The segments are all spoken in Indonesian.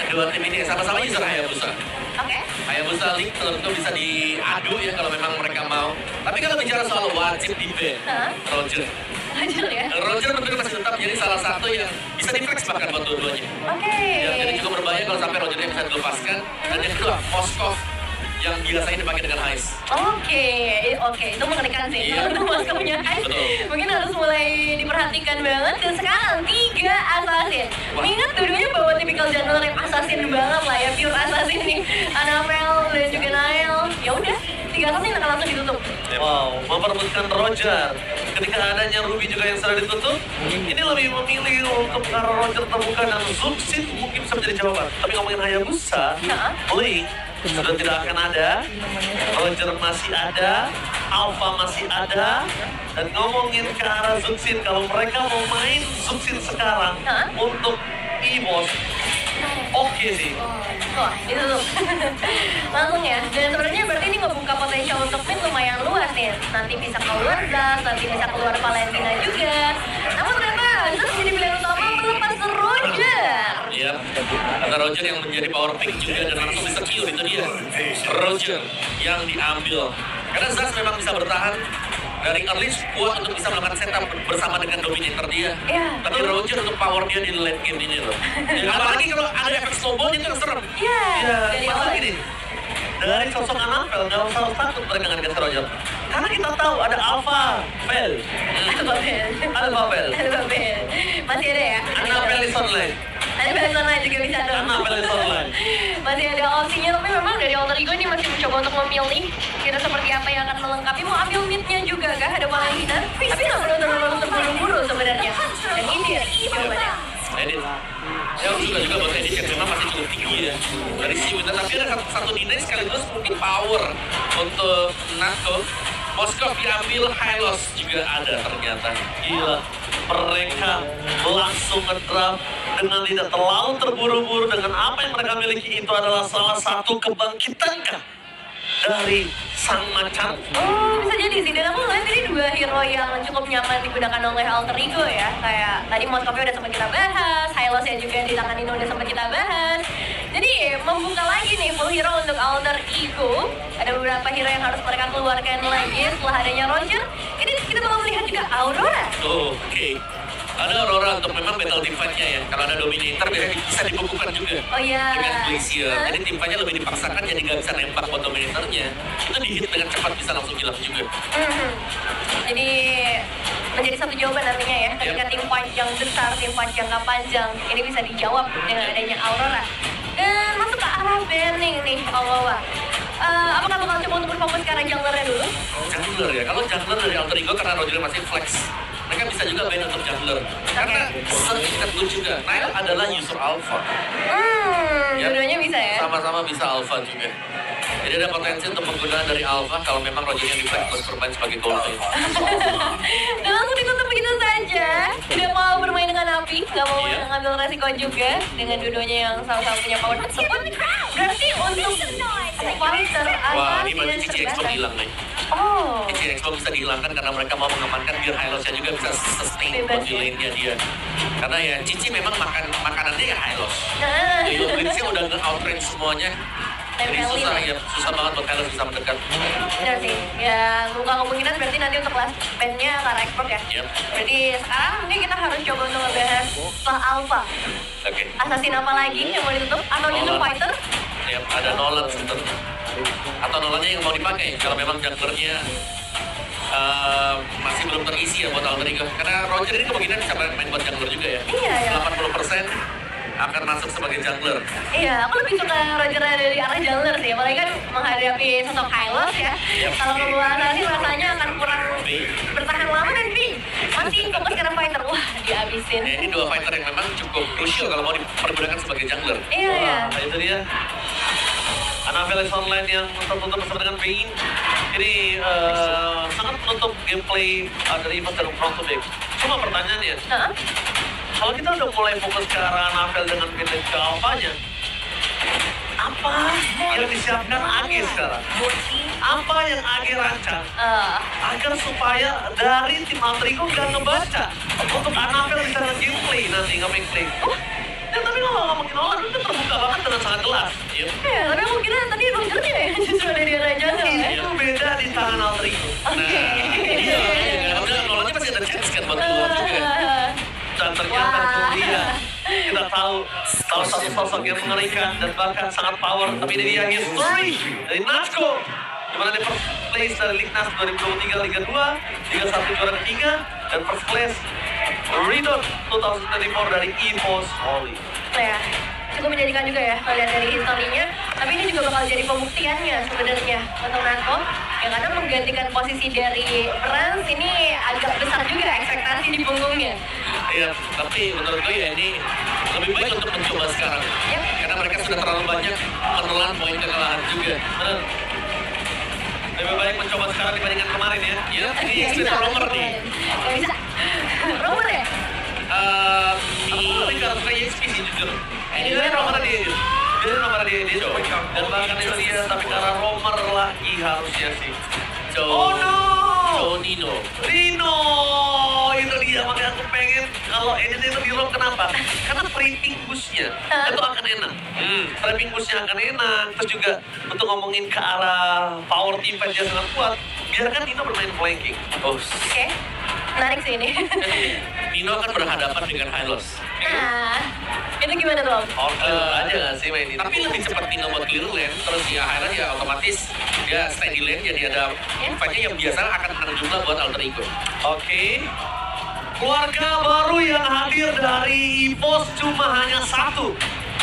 kedua tim ini sama-sama user Hayabusa. Oke. Hayabusa Link tentu bisa diadu ya kalau memang mereka mau. Tapi kalau bicara soal wajib di ban, Roger. Roger ya? Roger tentu masih tetap jadi salah satu yang bisa di-flex bahkan buat dua-duanya. Oke. Yang jadi cukup berbahaya kalau sampai Rogernya bisa dilepaskan. Dan yang kedua, Moskov yang biasanya dipakai dengan Heist. Oke, itu mengerikan sih. Iya. Kalau Moskov punya Heist, Betul. mungkin harus mulai diperhatikan banget. Dan sekarang 3 assassin. Mengingat dua-duanya bawa tipikal jungler yang assassin banget lah ya, pure assassin nih. Annabelle dan juga Nael. Ya udah, 3 assassin akan langsung ditutup. Wow, memperebutkan Roger. Ketika adanya Ruby juga yang sudah ditutup, ini lebih memilih untuk karena Roger terbuka dan Zuxin mungkin bisa menjadi jawaban. Tapi ngomongin Hayabusa, Link sudah tidak akan ada, Roger masih ada, Alpha masih ada, dan ngomongin ke arah Zuxin, kalau mereka mau main Zuxin sekarang untuk EVOS, oke sih. Wah, ditutup. Langsung ya. Dan sebenarnya berarti ini ngebuka potensial untuk mid lumayan luas nih. Nanti bisa keluar Zas, nanti bisa keluar Valentina juga. Namun ternyata Zas jadi pilihan utama melepas Roger. Iya, ada Roger yang menjadi power pick juga dan langsung bisa kill, itu dia. Roger yang diambil. Karena Zas memang bisa bertahan dari early kuat untuk bisa melakukan setup bersama dengan dominator dia. Iya. Tapi Roger untuk power dia di late game ini loh. Ya, apalagi kalau ada efek snowball itu yang serem. Iya. Dari Masalah awal. gini, dari sosok Annabelle nggak usah takut mereka nggak dikasih Roger. Karena kita tahu ada Alpha Bell, Ada Babel. ada Babel, Ada Babel. Masih ada ya? Annabelle is online, Ada Babel lain juga bisa dong. Annabelle is online. Masih ada opsinya, tapi memang dari Alter Ego ini masih mencoba untuk memilih kira seperti apa yang akan melengkapi. Mau ambil mid-nya juga kah? Ada Valentina, tapi nggak perlu terlalu terburu-buru sebenarnya. Dan ini dia jawabannya. Edit. Ya juga buat Edit yang memang masih cukup tinggi ya dari si Winter. Tapi ada satu deny sekaligus mungkin power untuk Nako. Moskov diambil, Hylos juga ada ternyata. Gila, mereka langsung nge-drop dengan tidak terlalu terburu-buru. Dengan apa yang mereka miliki itu adalah salah satu kebangkitankah dari sang macan. Oh, bisa jadi sih. Dan aku ngeliat ini 2 hero yang cukup nyaman digunakan oleh Alter Ego ya. Kayak tadi Moskovnya udah sempat kita bahas, Hylos ya juga di tangan Nino udah sempat kita bahas. Jadi membuka lagi nih full hero untuk Alter Ego. Ada beberapa hero yang harus mereka keluarkan lagi setelah adanya Roger. Ini kita bakal melihat juga Aurora. Oke. Ada Aurora untuk memang battle teamfight-nya ya. Kalau ada Dominator biasanya bisa dibukukan juga. Oh iya. Dengan Glacier. Jadi teamfight-nya lebih dipaksakan jadi nggak bisa nembak buat Dominatornya. Itu di-hit dengan cepat bisa langsung hilang juga. Jadi menjadi satu jawaban nantinya ya. Ketika tim fight yang besar, tim fight jangka panjang, ini bisa dijawab dengan adanya Aurora. Dan masuk ke arah banning nih, Allah. Apakah bakal coba untuk berfokus ke arah junglernya dulu? Jungler ya. Kalau jungler dari Alter Ego karena Roger masih flex. Mereka bisa juga ban untuk jungler. Karena setingkat gue juga. Nile adalah user alpha. Ya. Dua-duanya bisa ya? Sama-sama bisa alpha juga. Jadi ada potensi untuk penggunaan dari alpha kalau memang Rogernya di flex plus bermain sebagai gold lane. Dan langsung ditutup begitu saja. Tidak mau bermain dengan api, nggak mau mengambil resiko juga dengan dua-duanya yang sama-sama punya power tersebut. Berarti untuk fighter Wah, ini berarti yang Cici Expo hilang nih. Oh, Cici Expo bisa dihilangkan karena mereka mau mengamankan biar Hylos-nya juga bisa sustain buat di lane-nya dia. Karena ya Cici memang makanannya ya Hylos. nah. Jadi Blitz-nya udah nge-outrange semuanya. Jadi susah ya, susah banget buat Hylos bisa mendekat. Benar sih. Ya, buka kemungkinan berarti nanti untuk last band-nya ke arah export ya. Yep. Berarti sekarang mungkin kita harus coba untuk ngebahas soal Alpha. Oke. Assassin apa lagi yang mau ditutup? Atau Nino Nolan. Fighter? Yep, ada Nolan sebenarnya. Atau Nolannya yang mau dipakai kalau memang junglernya masih belum terisi ya buat Alter Ego. Karena Roger ini kemungkinan bisa main buat jungler juga ya. Iya, ya. 80% akan masuk sebagai jungler. Iya, aku lebih suka Roger dari arah jungler sih. Apalagi kan menghadapi sosok Hylos ya. Yep. Kalau membawa assassin rasanya akan kurang bertahan lama dan masih fokus ke arah fighter. Wah, dihabisin. Ini dua fighter yang memang cukup krusial kalau mau dipergunakan sebagai jungler. Iya, iya. Nah, itu dia. Annabelle online yang tertutup bersama dengan Pain. Ini sangat menutup gameplay dari Evos dari front to back. Cuma pertanyaannya, kalau kita udah mulai fokus ke arah Annabelle dengan pindah ke Alpha-nya, apa yang disiapkan AG sekarang? Apa yang AG rancang? Agar supaya dari tim Alter Ego nggak ngebaca untuk Annabelle bisa nge-gameplay nanti, nge-make play. Dan tapi kalau ngomongin Nolan, itu terbuka banget dengan sangat jelas. Ya. Ya, tapi aku kira tadi Rogernya ya justru ada di Rajana ya. Itu beda di tangan alter ego. Oke. Iya, karena kalau pasti ada chance kan buat keluar juga. Dan ternyata itu dia. Kita tahu salah satu sosok yang mengerikan dan bahkan sangat power. Tapi ini dia history dari Natsuko. Dimana dia first place dari Lignas 2023 Liga 2, Liga 1 juara ketiga, dan first place Redot 2024 dari EVOS Volley. Ya, cukup menjadikan juga ya kalau lihat dari historinya. Tapi ini juga bakal jadi pembuktiannya sebenarnya untuk Natsuko. Ya karena menggantikan posisi dari Rans ini agak besar juga ekspektasi di punggungnya. Iya, tapi menurut gue ya ini lebih baik untuk mencoba sekarang. Yep. Karena mereka sudah terlalu banyak menelan poin kekalahan juga. Benar. Lebih baik mencoba sekarang dibandingkan kemarin ya. Iya, ini Express Romer nih. Gak bisa. Romer ya? Aku lebih ke arah EXP sih jujur. Ini dia Romer dia. Dia nomor dia coba. Dan bahkan itu dia tapi ke arah Romer lagi harusnya sih. Oh no! Nino. Itu dia makanya aku pengen kalau ini itu di roll kenapa? Karena trapping push-nya itu akan enak. Trapping push-nya akan enak. Terus juga untuk ngomongin ke arah power team fight dia sangat kuat. Biarkan Nino bermain flanking. Oke. Menarik sih ini. Nino akan berhadapan dengan Hylos. Nah, itu gimana tuh Om? Aja nggak sih main ini. Tapi lebih cepat Nino buat clear lane. Terus ya Hylos ya otomatis dia steady lane. Jadi ada fight-nya yang biasa akan menang jumlah buat alter ego. Oke. Keluarga baru yang hadir dari EVOS cuma hanya satu.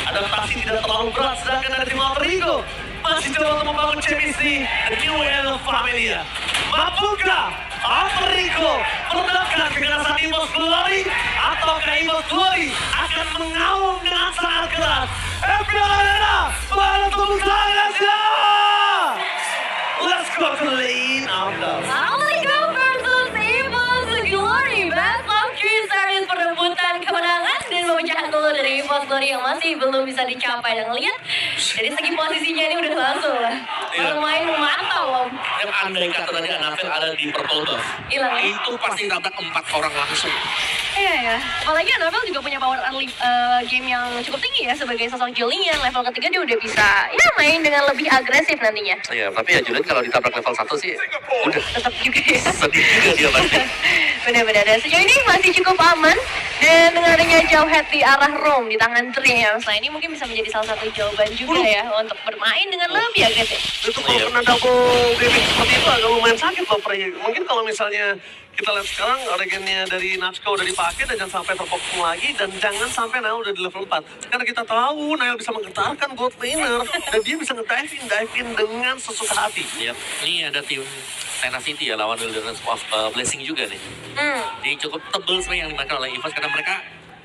Adaptasi tidak terlalu berat, sedangkan dari tim alter ego masih coba untuk membangun chemistry The New Era Familia. Mampukah alter ego meledakkan kekerasan EVOS Glory? Ataukah EVOS Glory akan mengaum dengan sangat keras? FPL Arena, pada tepuk tangan saja! Let's go to the lane of love. Alter Ego versus EVOS Glory. Best of 3 series perebutan kemenangan dan pemecahan gol dari EVOS Glory yang masih belum bisa dicapai. Dan lihat dari segi posisinya ini udah langsung lah. Bermain memantau Om. Yang andai kata tadi Anafel ada di purple buff, Hilang ya? itu pasti tabrak 4 orang langsung. Iya ya. Apalagi Anabel juga punya power early game yang cukup tinggi ya sebagai sosok Julian. Level ketiga dia udah bisa ya main dengan lebih agresif nantinya. Iya, tapi ya Julian kalau ditabrak level 1 sih udah Tetap juga ya. sedih juga dia pasti. Benar-benar. Dan sejauh ini masih cukup aman. Dan dengan adanya jauh head di arah Rome di tangan Triams. Nah ini mungkin bisa menjadi salah satu jawaban juga ya untuk bermain dengan lebih agresif. Itu kalau kena double damage seperti itu agak lumayan sakit loh Prey. Mungkin kalau misalnya kita lihat sekarang regennya dari Natsuko udah dipakai dan jangan sampai terpokong lagi dan jangan sampai Nail udah di level 4. Karena kita tahu Nail bisa menggetarkan bot laner dan dia bisa nge-dive in dengan sesuka hati. Iya, ini ada tim Tena City ya lawan Wilderness of Blessing juga nih. Jadi cukup tebel sebenarnya yang dimakan oleh EVOS karena mereka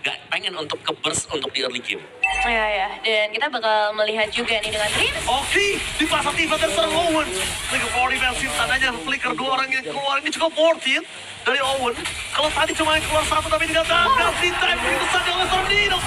gak pengen untuk ke-burst untuk di early game. Iya ya. Dan kita bakal melihat juga nih dengan Triams. Oke, di pasar tiba dan serang Owen. Liga 4 defensif tadanya flicker 2 orang yang keluar ini cukup worth it dari Owen. Kalau tadi cuma yang keluar 1 tapi tidak gagal di time begitu saja oleh seorang Nino.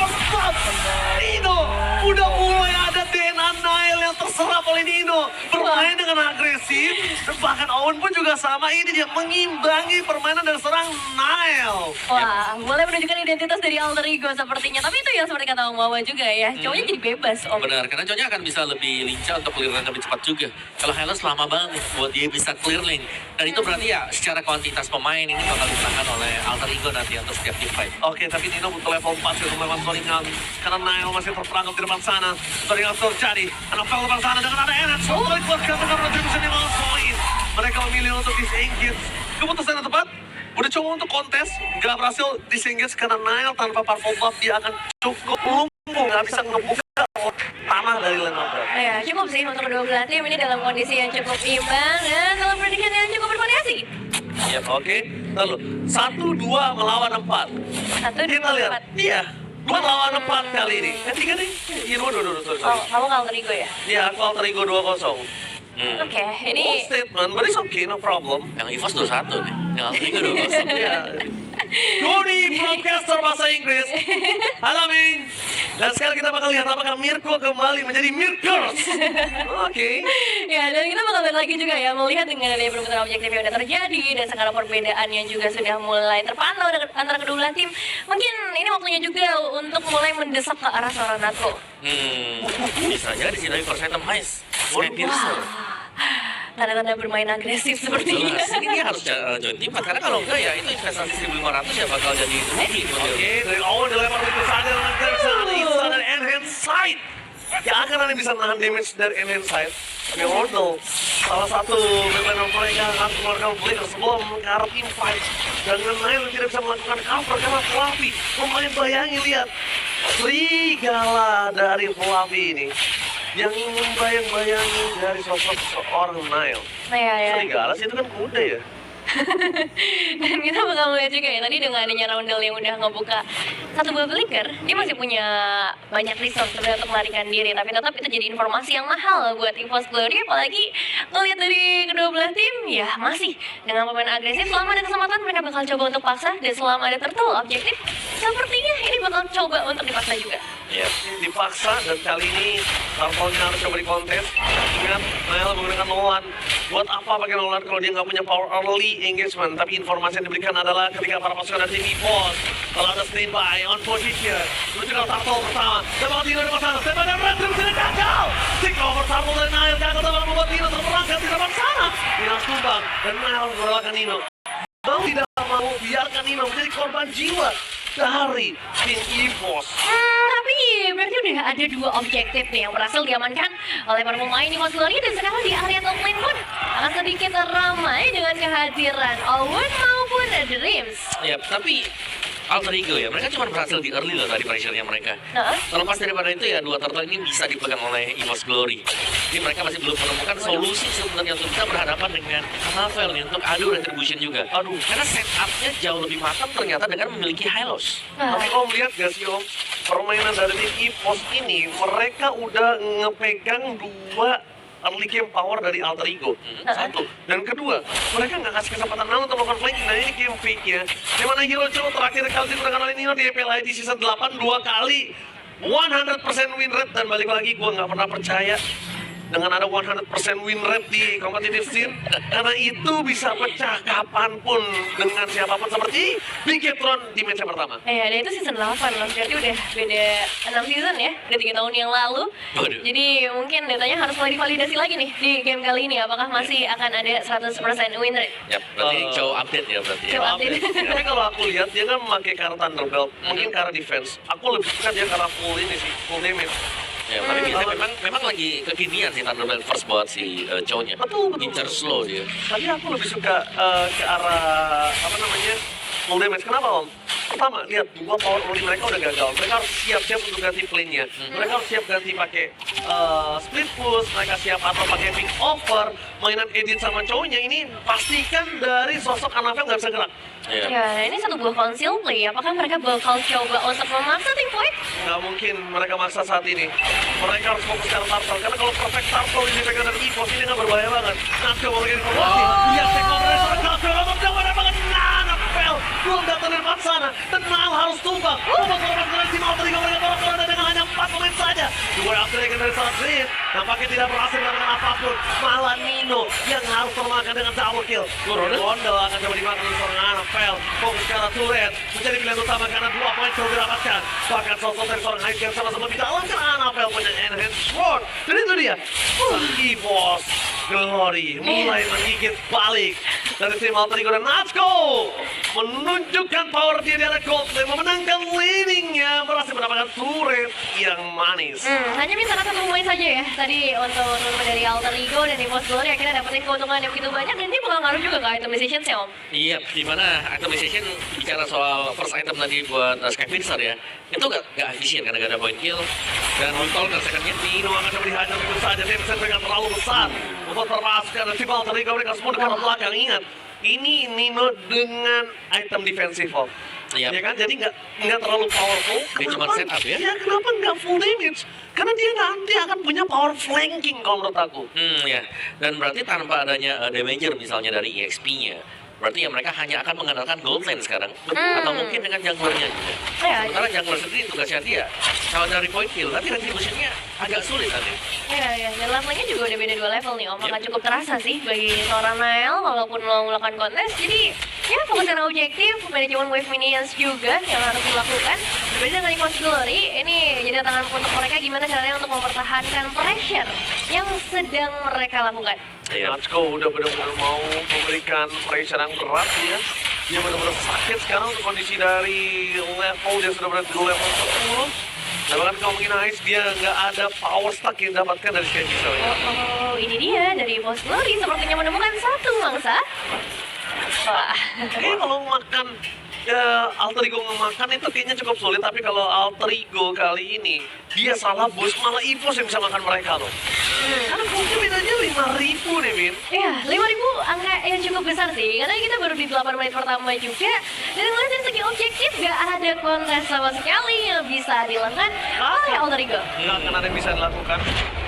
Nino udah mulai ada DNA Nile yang terserap oleh Nino. Bermain dengan agresif dan bahkan Owen pun juga sama. Ini dia mengimbangi permainan dari serang Nile. Wah, boleh menunjukkan identitas dari alter ego sepertinya. Tapi itu ya seperti kata Om Wawa juga ya. Cowoknya jadi bebas Om. Benar, karena cowoknya akan bisa lebih lincah untuk clear lane lebih cepat juga. Kalau Hylos lama banget nih buat dia bisa clear lane. Dan itu berarti ya secara kuantitas pemain ini bakal dimenangkan oleh alter ego nanti untuk setiap team fight. Oke, tapi Nino butuh level 4 sih untuk melawan Soringan. Karena Nile masih terperangkap di depan sana. Soringan terjadi. Anapel depan sana dengan ada Enan. Soalnya keluarkan dengan retribution yang langsung. Mereka memilih untuk disengage. Keputusan yang tepat. Udah coba untuk kontes, gak berhasil disengage karena Nile tanpa powerful buff dia akan cukup lumpuh, gak bisa ngebuka tanah dari lane of Death. Ya, cukup sih untuk kedua belah tim ini dalam kondisi yang cukup imbang dan dalam prediction yang cukup bervariasi. Iya, oke. Lalu 1-2 melawan 4. 1, 2, Kita lihat, 4. iya. 2 lawan 4 kali ini. Ketiga nih. Iya, 2, sorry. Oh, kamu alter ego ya? Iya, aku alter ego 2-0. Oke, ini Bold statement, but it's okay, no problem. Yang EVOS 21 nih. Yang alter ego 2-0. Iya. Tony, broadcaster bahasa Inggris. Halo, Ming. Dan sekarang kita bakal akan lihat apakah Mirko kembali menjadi Mirkers. Oke. Ya, dan kita bakal balik lagi juga ya melihat dengan adanya perebutan objektif yang udah terjadi dan sekarang perbedaan yang juga sudah mulai terpantau antara kedua belah tim. Mungkin ini waktunya juga untuk mulai mendesak ke arah seorang Natko. Bisa jadi sih dari First Item Ice. Snapiercer. Tanda-tanda bermain agresif sepertinya. Jelas, ini dia harus join tim karena kalau enggak ya itu investasi 1.500 ya bakal jadi rugi. Oke, dari awal dilempar begitu saja dengan Gerson, Isa dan Enhance Sight. Ya akan ada bisa nahan damage dari Enhance Sight. Tapi Wardle, salah satu member mereka akan keluarkan Blade sebelum ke arah team fight. Dengan Nile tidak bisa melakukan cover karena Fluffy. Pemain bayangin lihat, serigala dari Fluffy ini yang ingin bayang-bayangin dari sosok seorang Nile. Nah, ya. Serigala sih itu kan kuda ya. Dan kita bakal melihat juga ya tadi dengan adanya Roundel yang udah ngebuka satu buah flicker, dia masih punya banyak resource sebenarnya untuk melarikan diri, tapi tetap itu jadi informasi yang mahal buat EVOS Glory. Apalagi ngelihat dari kedua belah tim ya masih dengan pemain agresif. Selama ada kesempatan mereka bakal coba untuk paksa, dan selama ada turtle objektif sepertinya ini bakal coba untuk dipaksa juga. Ya, dipaksa dan kali ini Tarpolnya harus coba di kontes. Ingat, Nile menggunakan Nolan. Buat apa pakai Nolan kalau dia nggak punya power early engagement? Tapi informasi yang diberikan adalah ketika para pasukan dari tim EVOS kalau ada standby on position menuju ke Tarpol pertama. Sepak Tino di sana, sepak dan Red Dream sudah gagal. Take over Tarpol dan Nile gagal dalam membuat Tino terperangkap di depan sana. Nino tumbang dan Nile merelakan Nino. Mau tidak mau biarkan Nino menjadi korban jiwa dari tim EVOS. Tapi berarti udah ada dua objektif nih yang berhasil diamankan oleh para pemain EVOS Glory, dan sekarang di area top lane pun akan sedikit ramai dengan kehadiran Owen maupun Dreams. Ya, tapi Alter Ego ya, mereka cuma berhasil di early loh tadi pressure-nya mereka. Terlepas daripada itu ya, dua turtle ini bisa dipegang oleh EVOS Glory. Jadi mereka masih belum menemukan solusi sebenarnya untuk bisa berhadapan dengan Hanavel nih, untuk adu retribution juga. Aduh, karena setup-nya jauh lebih matang ternyata dengan memiliki Hylos. Tapi Om lihat gak sih Om, permainan dari tim EVOS ini, mereka udah ngepegang dua early game power dari Alter Ego. Satu. Dan kedua, mereka nggak kasih kesempatan Nano untuk melakukan flanking. Dan ini game fake-nya. Dimana Hero Cho terakhir kali digunakan oleh Nino di EPLI di season 8 dua kali 100% win rate. Dan balik lagi, gue nggak pernah percaya dengan ada 100% win rate di competitive scene, karena itu bisa pecah kapanpun dengan siapapun seperti Bigetron di match yang pertama. Dan itu season 8 loh, berarti udah beda 6 season ya, udah 3 tahun yang lalu. Waduh. Jadi mungkin datanya harus mulai divalidasi lagi nih di game kali ini, apakah masih akan ada 100% win rate. Ya, berarti show update ya berarti ya. Show update. Tapi kalau aku lihat dia kan memakai kartu Thunderbelt, mungkin karena defense. Aku lebih suka dia karena full ini sih, full damage. Ya, tapi biasanya memang lagi kekinian sih Thunderbelt first buat si Chow-nya. Betul. Incer slow dia. Tapi aku lebih suka ke arah apa namanya, full damage. Kenapa Om? Pertama, lihat dua power early mereka udah gagal. Mereka harus siap-siap untuk ganti plane-nya. Mereka harus siap ganti pakai split push. Mereka siap atau pakai pick over. Mainan Edit sama Chow-nya ini pastikan dari sosok Hanavel nggak bisa gerak. Ya, nah ini satu buah conceal play. Apakah mereka bakal coba untuk memaksa tim fight? Nggak mungkin mereka maksa saat ini. Mereka harus fokus ke Turtle. Karena kalau perfect Turtle ini pegang dari EVOS ini nggak berbahaya banget. Nah, coba mereka informasi. Lihat take over dari seorang Turtle. Untuk benar banget. Hanavel belum datang dari depan sana. Dan Nile harus tumbang. Korban dari tim Alter Ego mereka korban dengan hanya 4 pemain saja. Dua Updragon dari seorang Dream nampaknya tidak berhasil melakukan apapun. Malah Nino yang harus termakan dengan double kill. Wondel akan coba dimakan oleh seorang Hanavel. Fokus ke arah turret menjadi pilihan utama karena 2 poin sudah didapatkan. Bahkan sosok dari seorang Hyper sama-sama di dalam karena Hanavel punya enhanced sword. Dan itu dia, EVOS Glory mulai menggigit balik dari tim Alter Ego dan Natsko menunjukkan power dia di arah gold dan memenangkan laningnya, berhasil mendapatkan turret yang manis. Hanya minta satu pemain saja ya tadi untuk teman dari Alter Ego dan EVOS Glory akhirnya dapetin keuntungan yang begitu banyak, dan ini bakal ngaruh juga ke itemization sih Om. Iya, dimana itemization bicara soal first item tadi buat Skyfisher ya, itu gak efisien karena gak ada point kill dan Wutol dan secondnya Nino akan coba dihajar begitu saja, dia bisa dengan terlalu besar untuk termasukkan tim Alter Ego, mereka semua dekat belakang. Ingat, ini Nino dengan item defensif Om. Iya. Ya kan, jadi nggak terlalu powerful. Dia cuma set up ya? Ya kenapa nggak full damage? Karena dia nanti akan punya power flanking kalau menurut aku. ya. Dan berarti tanpa adanya damager misalnya dari EXP-nya, berarti ya mereka hanya akan mengandalkan gold lane sekarang, atau mungkin dengan junglernya juga. Ya, Sementara jungler sendiri tugasnya dia kalau dari point kill, tapi retribution-nya agak sulit nanti. Iya, dan levelnya juga udah beda 2 level nih Om, maka cukup terasa sih bagi seorang Nael walaupun mau melakukan kontes. Jadi ya fokus karena objektif, manajemen wave minions juga yang harus dilakukan. Berbeda dengan Equals Glory, ini jadi tantangan untuk mereka gimana caranya untuk mempertahankan pressure yang sedang mereka lakukan. Natsuko udah benar-benar mau memberikan pressure yang berat ya. Dia benar-benar sakit sekarang untuk kondisi dari level, dia sudah berada di level 10. Dan bahkan kalau mungkin Ice, dia nggak ada power stack yang dapatkan dari Sky Pixel ya. Oh, ini dia dari Equals Glory sepertinya menemukan satu mangsa. Wah. Kayaknya kalau makan Alter Ego ngemakan itu kayaknya cukup sulit, tapi kalau Alter Ego kali ini dia salah boost, malah EVOS yang bisa makan mereka loh. Karena mungkin bedanya 5.000 nih, Min. Iya, 5.000 angka yang cukup besar sih. Karena kita baru di 8 menit pertama juga. Dan ngeliat dari segi objektif gak ada kontes sama sekali yang bisa dilakukan oleh Alter Ego. Nggak akan ada yang bisa dilakukan.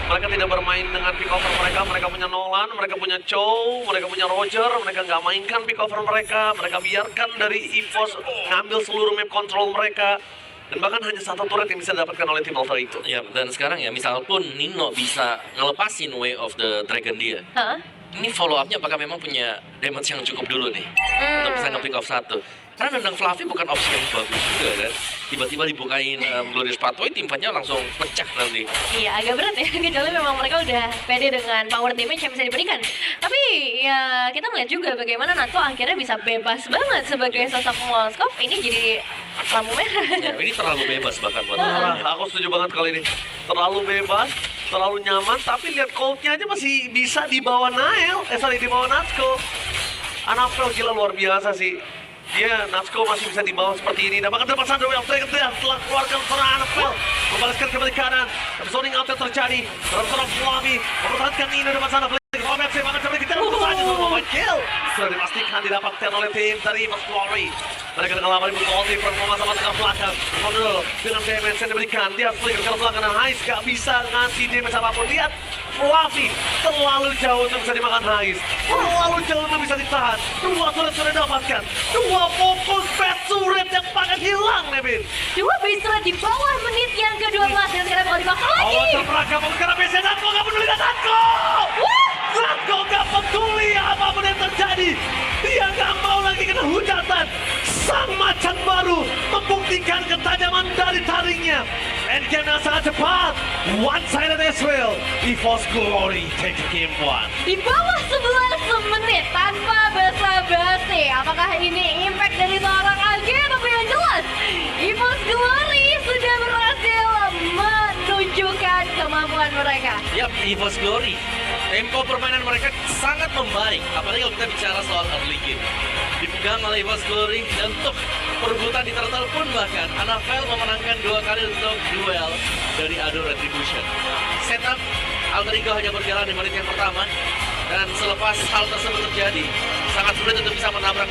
Mereka tidak bermain dengan pick over mereka. Mereka punya Nolan, mereka punya Chow, mereka punya Roger. Mereka nggak mainkan pick over mereka. Mereka biarkan dari EVOS ngambil seluruh map control mereka. Dan bahkan hanya satu turret yang bisa didapatkan oleh tim Alter Ego. Ya, dan sekarang ya, misal pun Nino bisa ngelepasin Way of the Dragon dia. Hah? Ini follow up-nya apakah memang punya damage yang cukup dulu nih untuk bisa nge-pick off satu. Karena nendang Fluffy bukan opsi yang bagus juga kan. Tiba-tiba dibukain Glorious Pathway, timnya langsung pecah nanti. Iya, agak berat ya. Kecuali memang mereka udah pede dengan power damage yang bisa diberikan. Tapi ya kita melihat juga bagaimana Natko akhirnya bisa bebas banget sebagai sosok Moskov. Ini jadi lampu merah. Ya, ini terlalu bebas bahkan buat Nah, dia. aku setuju banget kali ini. Terlalu bebas, terlalu nyaman, tapi lihat cold-nya aja masih bisa di bawah Nael. Di bawah Natsuko. Anapel gila luar biasa sih. Dia Natsuko masih bisa di bawah seperti ini. Dan bahkan dapat Sandro yang setelah keluarkan serangan Anapel. Membalaskan kembali kanan. Zoning out yang terjadi. Dalam serang Fluffy. Mempertahankan Nino dapat Sandro. Robert saya bahkan sampai kita tentu saja semua kill. Sudah dipastikan didapatkan oleh tim dari Equals Glory. Mereka dengan lama dibuka ulti performa sama tengah belakang. Kontrol dengan damage yang diberikan. Dia harus berikan ke belakang dan Hais gak bisa ngasih damage apapun. Lihat Fluffy terlalu jauh untuk bisa dimakan Hais. Terlalu jauh untuk bisa ditahan. Dua turret sudah didapatkan. Dua fokus pet turret yang pakai hilang Nevin. Dua base turret di bawah menit yang ke-12 dan sekarang bakal dimakan lagi. Awas terperangkap karena base Natko gak peduli dengan Natko. Natko gak peduli apapun yang terjadi. Dia gak mau lagi kena hujatan. Sang macan baru membuktikan ketajaman dari taringnya. Endgame yang sangat cepat. One-sided as well. EVOS Glory take game 1. Di bawah 11 menit tanpa basa-basi. Apakah ini impact dari seorang AG? Tapi yang jelas, EVOS Glory sudah berhasil menunjukkan kemampuan mereka. Yap, EVOS Glory. Tempo permainan mereka sangat membaik, apalagi kalau kita bicara soal early game. Dipegang oleh EVOS Glory dan untuk perebutan di turtle pun bahkan Anapel memenangkan 2 kali untuk duel dari Ado Retribution. Setup Alter Ego hanya berjalan di menit yang pertama dan selepas hal tersebut terjadi sangat sulit untuk bisa menabrak